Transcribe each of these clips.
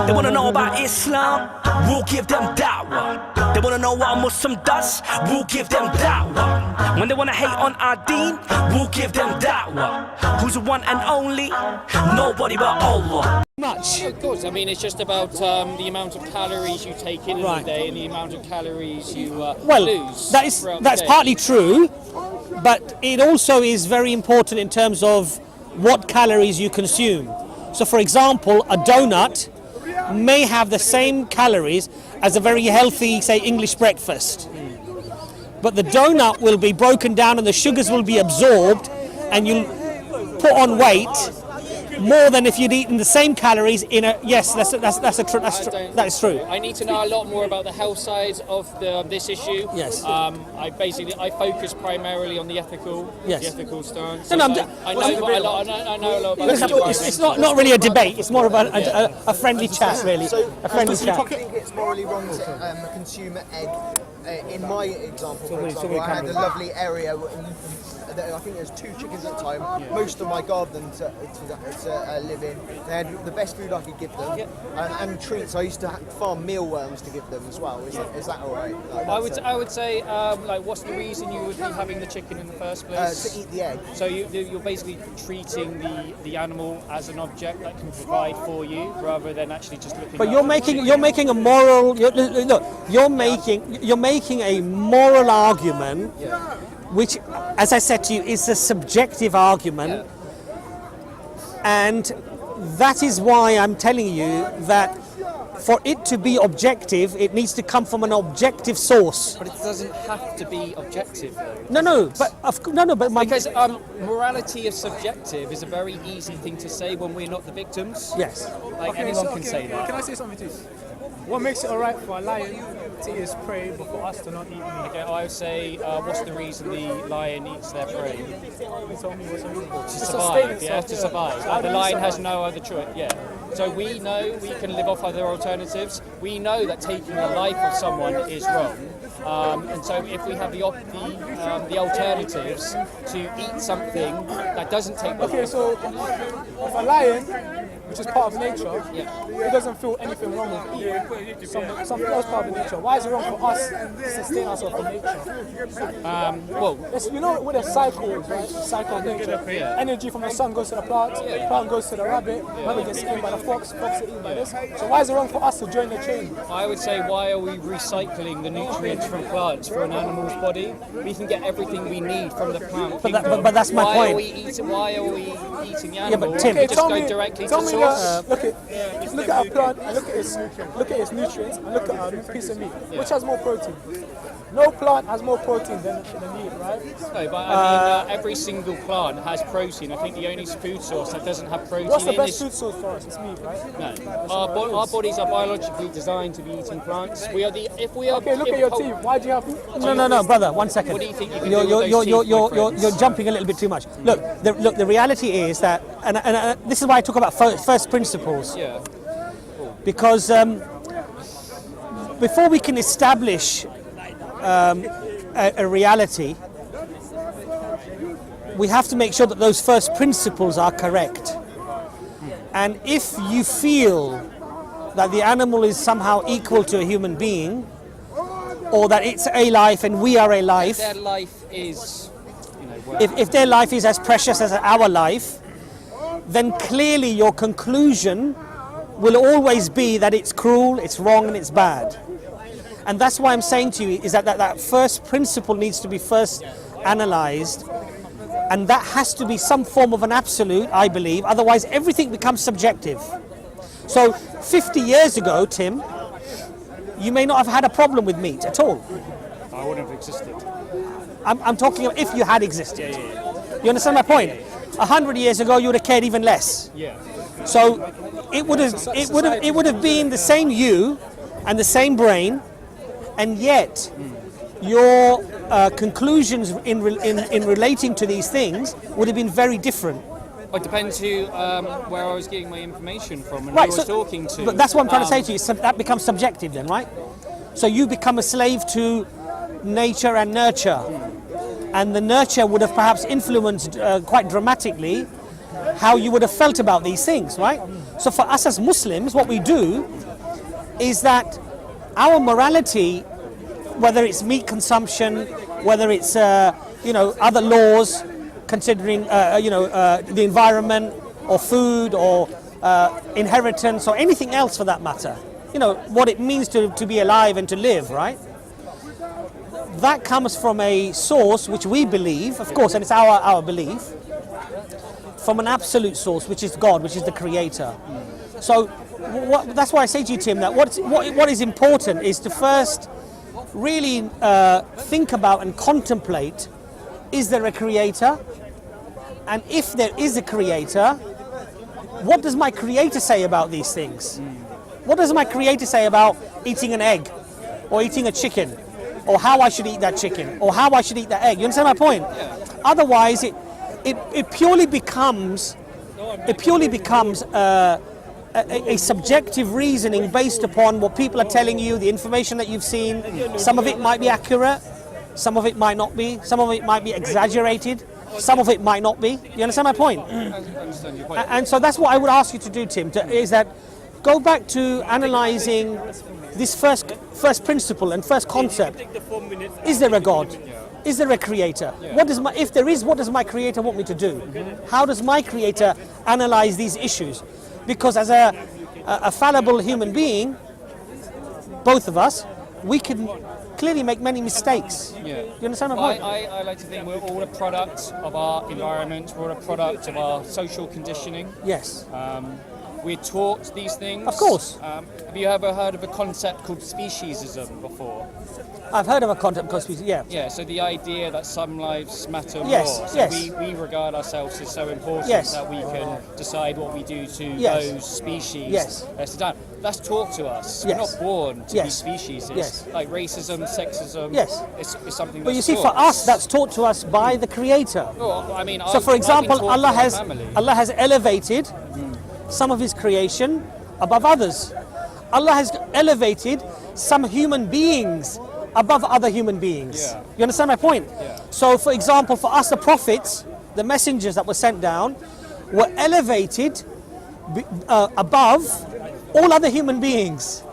They wanna know about Islam, we'll give them da'wah. They wanna know what a Muslim does, we'll give them da'wah. When they wanna hate on our deen, we'll give them da'wah. Who's the one and only? Nobody but Allah. Much. Of course, I mean, it's just about the amount of calories you take in a day and the amount of calories you lose. That's partly true, but it also is very important in terms of what calories you consume. So, for example, a donut may have the same calories as a very healthy, say, English breakfast. But the donut will be broken down and the sugars will be absorbed, and you'll put on weight more than if you'd eaten the same calories in a. Yes, that is true. I need to know a lot more about the health side of this issue. Yes. I focus primarily on the ethical stance. I know a lot about. It's not really a debate. It's more of a friendly chat, really. A friendly chat. Do you think it's morally wrong to consume egg? In my example, for example, I had a lovely area. I think there's 2 chickens at a time. Most of my garden to live in, they had the best food I could give them, and treats. I used to farm mealworms to give them as well. Is that all right? I would say, what's the reason you would be having the chicken in the first place? To eat the egg. So you're basically treating the animal as an object that can provide for you, rather than actually just looking. But you're making a moral. You're making a moral argument. Which, as I said to you, is a subjective argument, and that is why I'm telling you that for it to be objective, it needs to come from an objective source. But it doesn't have to be objective, though. Because morality is subjective is a very easy thing to say when we're not the victims. Yes. Anyone can say that. Can I say something too? What makes it alright for a lion to eat his prey, but for us to not eat meat? Okay, I would say, what's the reason the lion eats their prey? To survive, to survive. The lion has no other choice, So we know we can live off other alternatives. We know that taking the life of someone is wrong. And so if we have the alternatives to eat something that doesn't take the life. Okay, so if a lion, which is part of nature, it doesn't feel anything wrong with eating something else part of nature. Why is it wrong for us to sustain ourselves from nature? You know with the cycles, right? The cycle of nature. Energy from the sun goes to the plant, plant goes to the rabbit gets eaten by the fox is eaten by this. So why is it wrong for us to join the chain? I would say, why are we recycling the nutrients from plants for an animal's body? We can get everything we need from the plant. But that's my point. Why are we eating the animal? But Tim, we just go directly to source. Look at a plant and look at its nutrients and look at a piece of meat. Which has more protein? No plant has more protein than meat, right? No, but I mean, every single plant has protein. I think the only food source that doesn't have protein What's the best food source for us? It's meat, right? No. Our bodies are biologically designed to be eating plants. Okay, look at your team. Why do you have... No, brother, 1 second. What do you think you can do with those teeth, you're jumping a little bit too much. Look, the reality is that, and this is why I talk about first principles. Yeah. Because before we can establish a reality, we have to make sure that those first principles are correct. And if you feel that the animal is somehow equal to a human being, or that it's a life and we are a life, their life is, if their life is as precious as our life, then clearly your conclusion will always be that it's cruel, it's wrong, and it's bad. And that's why I'm saying to you is that first principle needs to be first analysed, and that has to be some form of an absolute, I believe, otherwise everything becomes subjective. So 50 years ago, Tim, you may not have had a problem with meat at all. I wouldn't have existed. I'm talking about if you had existed. Yeah. You understand my point? 100 years ago, you would have cared even less. Yeah. So it would have been the same you and the same brain, and yet your conclusions in relating to these things would have been very different. It depends where I was getting my information from and who I was talking to. But that's what I'm trying to say to you. That becomes subjective then, right? So you become a slave to nature and nurture. And the nurture would have perhaps influenced quite dramatically how you would have felt about these things, right? So for us as Muslims, what we do is that our morality, whether it's meat consumption, whether it's other laws considering the environment or food or inheritance or anything else for that matter, what it means to be alive and to live, right? That comes from a source which we believe, of course, and it's our belief, from an absolute source, which is God, which is the creator. So that's why I say to you, Tim, that what is important is to first really think about and contemplate, is there a creator? And if there is a creator, what does my creator say about these things? What does my creator say about eating an egg or eating a chicken, or how I should eat that chicken or how I should eat that egg? You understand my point? Otherwise it purely becomes a subjective reasoning based upon what people are telling you, the information that you've seen. Some of it might be accurate, some of it might not be, some of it might be exaggerated, some of it might not be. You understand my point? I understand your point. And so that's what I would ask you to do, Tim, is that go back to analysing this first principle and first concept. Is there a God? Is there a creator? If there is, what does my creator want me to do? How does my creator analyse these issues? Because as a fallible human being, both of us, we can clearly make many mistakes. You understand my point? I like to think we're all a product of our environment, we're a product of our social conditioning. Yes. We're taught these things. Of course. Have you ever heard of a concept called speciesism before? I've heard of a concept called species, yeah. Yeah, so the idea that some lives matter Yes, more. So yes. we regard ourselves as so important Yes. that we can decide what we do to Yes. those species. Yes. That's taught to us. Yes. We're not born to Yes. be species. Yes. Like racism, sexism. Yes. It's something that's But you see, taught for us, that's taught to us by the creator. Well, I mean, So for example, Allah has Allah elevated some of his creation above others. Allah has elevated some human beings above other human beings. Yeah. You understand my point? Yeah. So for example, for us, the prophets, the messengers that were sent down, were elevated above all other human beings.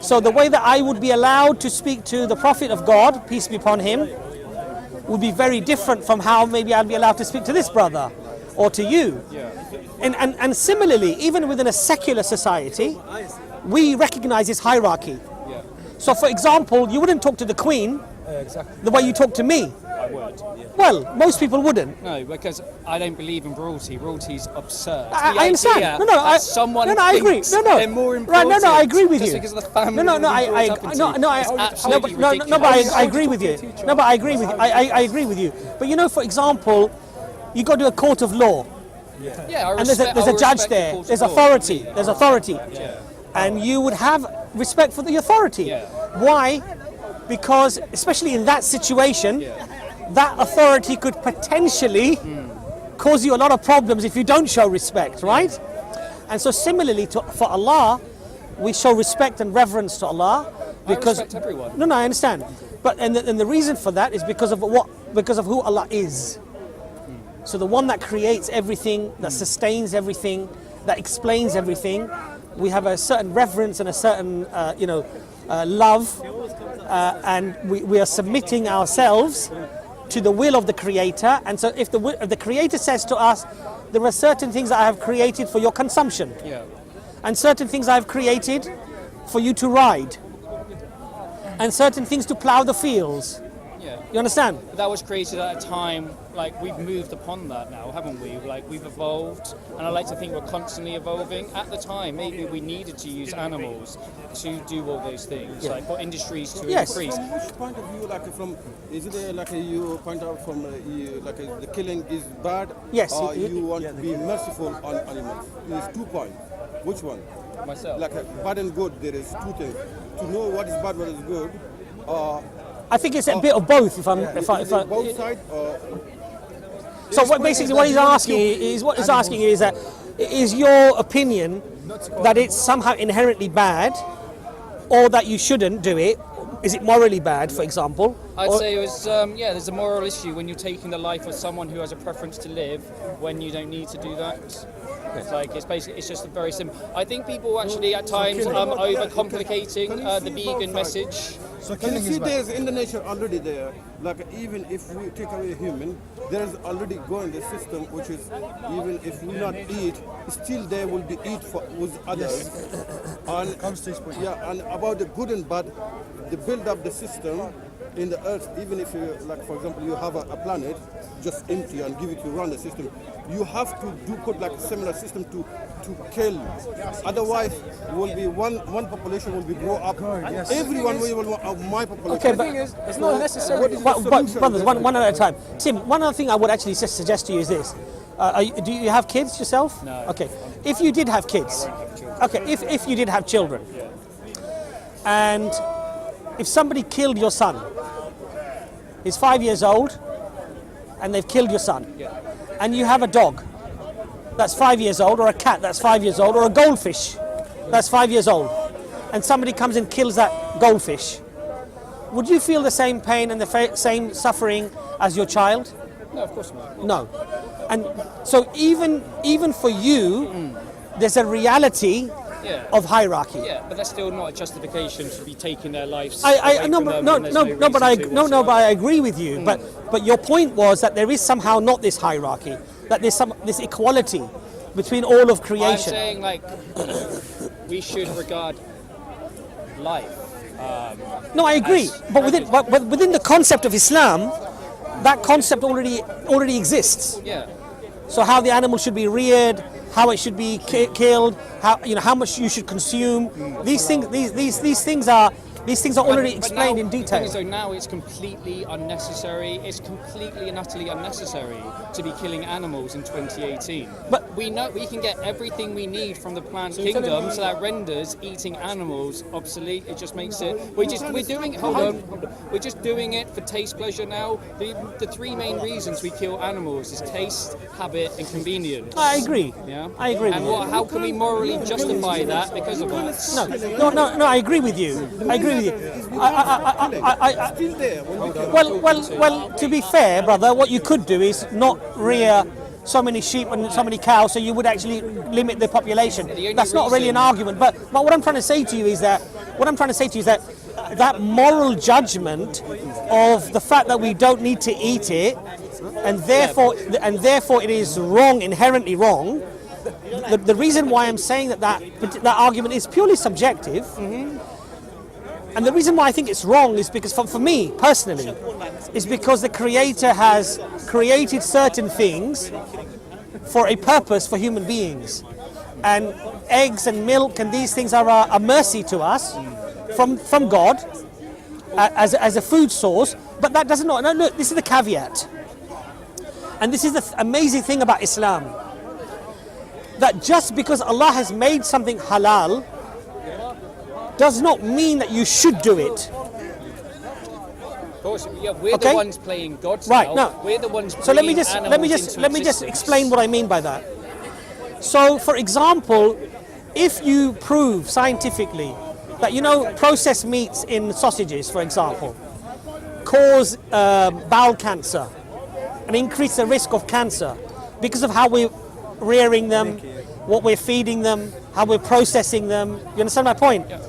So the way that I would be allowed to speak to the Prophet of God, peace be upon him, would be very different from how maybe I'd be allowed to speak to this brother or to you. And similarly, even within a secular society, we recognize this hierarchy. So for example, you wouldn't talk to the Queen the way you talk to me. I would. Well, most people wouldn't. No, because I don't believe in royalty. Royalty's absurd. I understand. I agree. They're more important. Right, I agree with just you. because of the family. I agree with you. No, but I agree with you. I agree with you. But for example, you go to a court of law, Yeah, and there's a judge there. There's authority. There's authority, and you would have respect for the authority. Yeah. Why? Because especially in that situation, that authority could potentially cause you a lot of problems if you don't show respect, right? And so similarly for Allah, we show respect and reverence to Allah because I respect everyone. No, I understand. But and the reason for that is because of who Allah is. So the one that creates everything, that sustains everything, that explains everything, we have a certain reverence and a certain love, and we are submitting ourselves to the will of the Creator. And so if the Creator says to us, there are certain things that I have created for your consumption, and certain things I have created for you to ride, and certain things to plough the fields. You understand? That was created at a time, like we've moved upon that now, haven't we? Like we've evolved, and I like to think we're constantly evolving. At the time, maybe we needed to use animals to do all those things, like for industries to increase. From which point of view, is it you point out from the killing is bad? Yes. Or you want to be merciful on animals? There's 2 points. Which one? Myself. Bad and good, there is 2 things. To know what is bad, what is good, I think it's a bit of both. both sides. So what he's asking is that is your opinion that it's somehow inherently bad, or that you shouldn't do it, Is it morally bad, for example? I'd say it was, there's a moral issue when you're taking the life of someone who has a preference to live when you don't need to do that. It's like, it's just very simple. I think people actually at times overcomplicating the vegan message. So Can you killing see is bad. there's in the nature already there, like even if we take away human, there's already going the system which is, even if we not eat, still there will be eat for with others. And Comes to this point. yeah, and about the good and bad, the build up the system in the earth, even if you, like for example, you have a planet just empty and give it to run the system, you have to put like a similar system to kill. Otherwise, will be one population will be grow up. yes. Everyone will want my population. Okay, The but thing is, it's not necessary. What is the solution? brothers, one at a time. Tim, one other thing I would actually just suggest to you is this. Do you have kids yourself? No. Okay. If you did have kids, okay, if you did have children, and if somebody killed your son, he's 5 years old, and they've killed your son, and you have a dog that's 5 years old, or a cat that's 5 years old, or a goldfish that's 5 years old, and somebody comes and kills that goldfish, would you feel the same pain and the same suffering as your child? No, of course not. No. And so even for you, there's a reality Yeah. of hierarchy. Yeah, but that's still not a justification to be taking their lives. But I agree with you. But your point was that there is somehow not this hierarchy, that there's this equality between all of I'm creation. saying like we should regard life. No, I agree. But within the concept of Islam, that concept already exists. Yeah. So how the animal should be reared, how it should be killed, how much you should consume. These things are already explained in The thing detail. is, though, now it's completely unnecessary. It's completely and utterly unnecessary to be killing animals in 2018. But- we know we can get everything we need from the plant kingdom, so that renders eating animals obsolete. It just makes it. We're doing. Hold on. We're just doing it for taste, pleasure now. The three main reasons we kill animals is taste, habit, and convenience. I agree. Yeah. I agree And with you. how can we morally justify that because of that? No. I agree with you. I agree with you. Still there. When we Well. To be fair, brother, what you could do is not rear so many sheep and so many cows, so you would actually limit the population. only That's not really an reason- argument. But what I'm trying to say to you is that that moral judgment of the fact that we don't need to eat it, and therefore it is wrong, inherently wrong. The reason why I'm saying that argument is purely subjective. And the reason why I think it's wrong is because, for me personally, is because the Creator has created certain things for a purpose for human beings. And eggs and milk and these things are a mercy to us from God as a food source. But that doesn't know. No, look, this is the caveat. And this is the amazing thing about Islam. That just because Allah has made something halal does not mean that you should do it. Of course, yeah, we're Okay. the ones playing God's Right, now. no. We're the ones. So let me bringing just animals into explain existence. what I mean by that. So, for example, if you prove scientifically that processed meats in sausages, for example, cause bowel cancer and increase the risk of cancer because of how we're rearing them, what we're feeding them, how we're processing them. You understand my point? Yeah.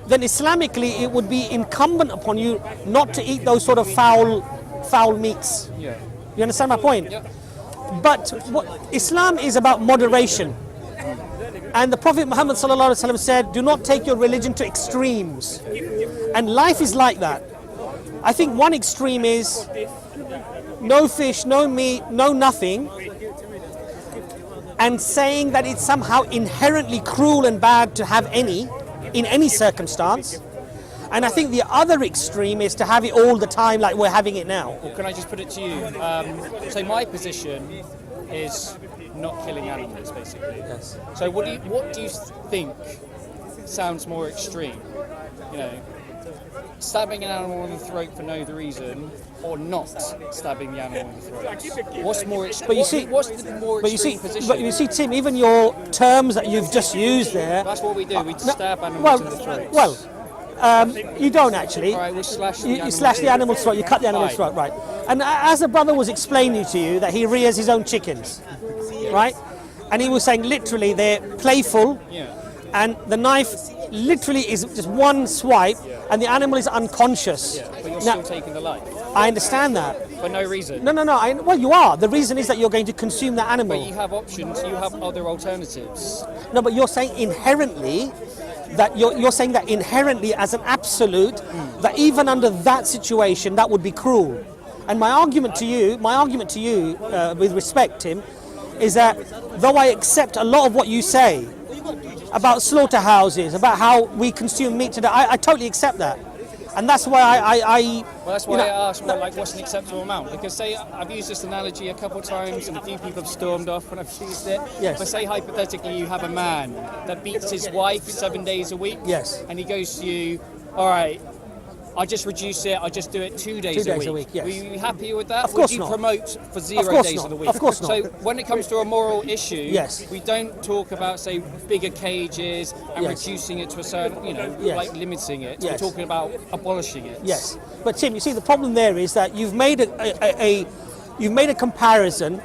Then Islamically, it would be incumbent upon you not to eat those sort of foul meats. Yeah. You understand my point? Yeah. But Islam is about moderation. And the Prophet Muhammad ﷺ said, do not take your religion to extremes. And life is like that. I think one extreme is no fish, no meat, no nothing, and saying that it's somehow inherently cruel and bad to have any, in any circumstance. And I think the other extreme is to have it all the time like we're having it now. Well, can I just put it to you? So my position is not killing animals, basically. Yes. So what do you think sounds more extreme? Stabbing an animal in the throat for no reason, or not stabbing the animal in the throat? What's more extreme? But you see- what's the more extreme position? But you see, Tim, even your terms that you've just used there. That's what we do. We stab animals in the throat. Well, You don't actually. All right, we'll slash the You animal's slash the animal's throat, you cut the animal's Fine. throat, right. And as the brother was explaining to you that he rears his own chickens, right? And he was saying literally they're playful, Yeah. and the knife literally is just one swipe, and the animal is unconscious. But you're Now, still taking the life I understand that. for no reason. No. Well, you are. The reason is that you're going to consume that animal. But you have options. You have other alternatives. No, but you're saying inherently that you're saying that inherently as an absolute that even under that situation that would be cruel. And my argument to you, with respect, Tim, is that though I accept a lot of what you say about slaughterhouses, about how we consume meat today, I totally accept that. And that's why Well, that's why I asked, what's an acceptable amount? Because say I've used this analogy a couple of times, and a few people have stormed off when I've used it. Yes. But say hypothetically, you have a man that beats his wife 7 days a week. Yes. And he goes to you, all right, I just reduce it. I just do it 2 days, 2 days a week, yes. Will you be happy with that? Of course Would you not. promote for 0 course days not. of the week? Of course not. So when it comes to a moral issue, Yes. we don't talk about say bigger cages and Yes. reducing it to a certain, Yes. like limiting it. Yes. We're talking about abolishing it. yes. But Tim, you see the problem there is that you've made a comparison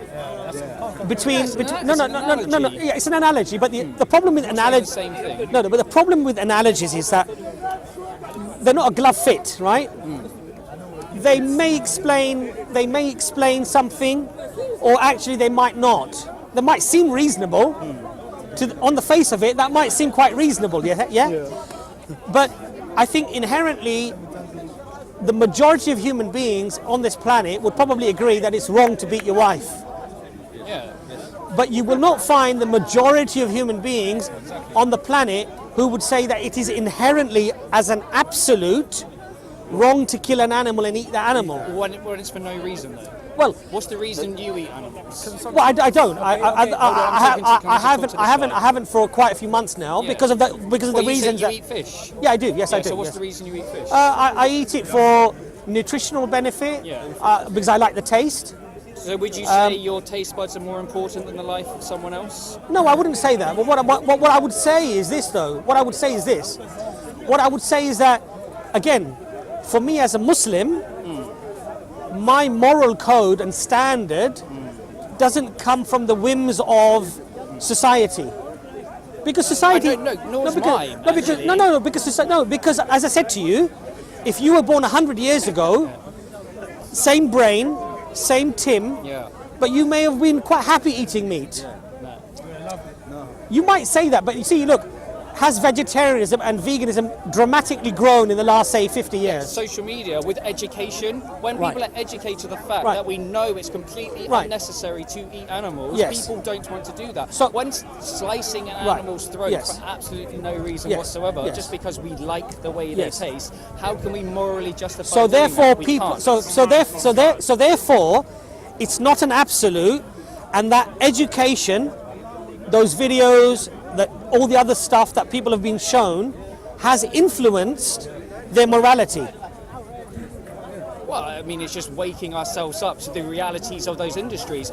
between no, analogy. yeah, it's an analogy, but the problem with Saying analogy the same thing. No, but the problem with analogies is that they're not a glove fit, right? They may explain something, or actually they might not. They might seem reasonable. On the face of it, that might seem quite reasonable, yeah? But I think inherently, the majority of human beings on this planet would probably agree that it's wrong to beat your wife. Yeah. But you will not find the majority of human beings on the planet who would say that it is inherently, as an absolute, wrong to kill an animal and eat the animal. When it's for no reason, though. Well, What's the reason you eat animals? well, I don't. I haven't for quite a few months now Yeah. because of the Well, you reasons said that. you eat fish. Yeah, I do. Yes, I Yeah, do. so what's yes. the reason you eat fish? I eat it for nutritional benefit. Yeah. Because I like the taste. So would you say your taste buds are more important than the life of someone else? No, I wouldn't say that. But what I would say is this, though. What I would say is this. What I would say is that, again, for me as a Muslim, my moral code and standard doesn't come from the whims of society. Because society. I don't know, nor is mine, because as I said to you, if you were born 100 years ago, same brain, same Tim, Yeah. but you may have been quite happy eating meat. You might say that, but you see, look, has vegetarianism and veganism dramatically grown in the last, say, 50 years? Social media with education, when Right. people are educated to the fact Right. that we know it's completely Right. unnecessary to eat animals, Yes. people don't want to do that. So- when slicing an Right. animal's throat Yes. for absolutely no reason Yes. whatsoever, Yes. just because we like the way Yes. they taste, how can we morally justify So doing therefore, that? We people. can't. So therefore, it's not an absolute, and that education, those videos, that all the other stuff that people have been shown, has influenced their morality. Well, I mean, it's just waking ourselves up to the realities of those industries.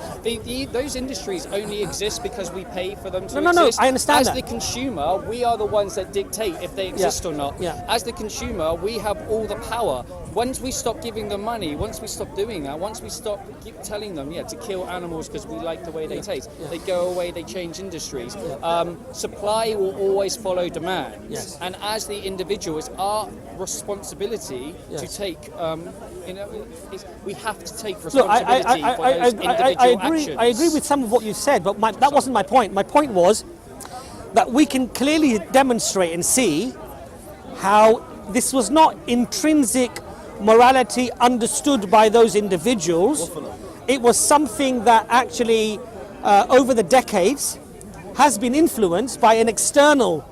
Those industries only exist because we pay for them to No, exist. I understand As that. the consumer, we are the ones that dictate if they exist or not. Yeah. As the consumer, we have all the power. Once we stop giving them money, once we stop doing that, once we stop telling them, to kill animals because we like the way they taste, they go away, they change industries. Supply will always follow demand. Yes. And as the individual, it's our responsibility to Yes. take, we have to take Look, responsibility for those individual I agree. actions. I agree with some of what you said, but that wasn't my point. My point was that we can clearly demonstrate and see how this was not intrinsic morality understood by those individuals. It was something that actually, over the decades, has been influenced by an external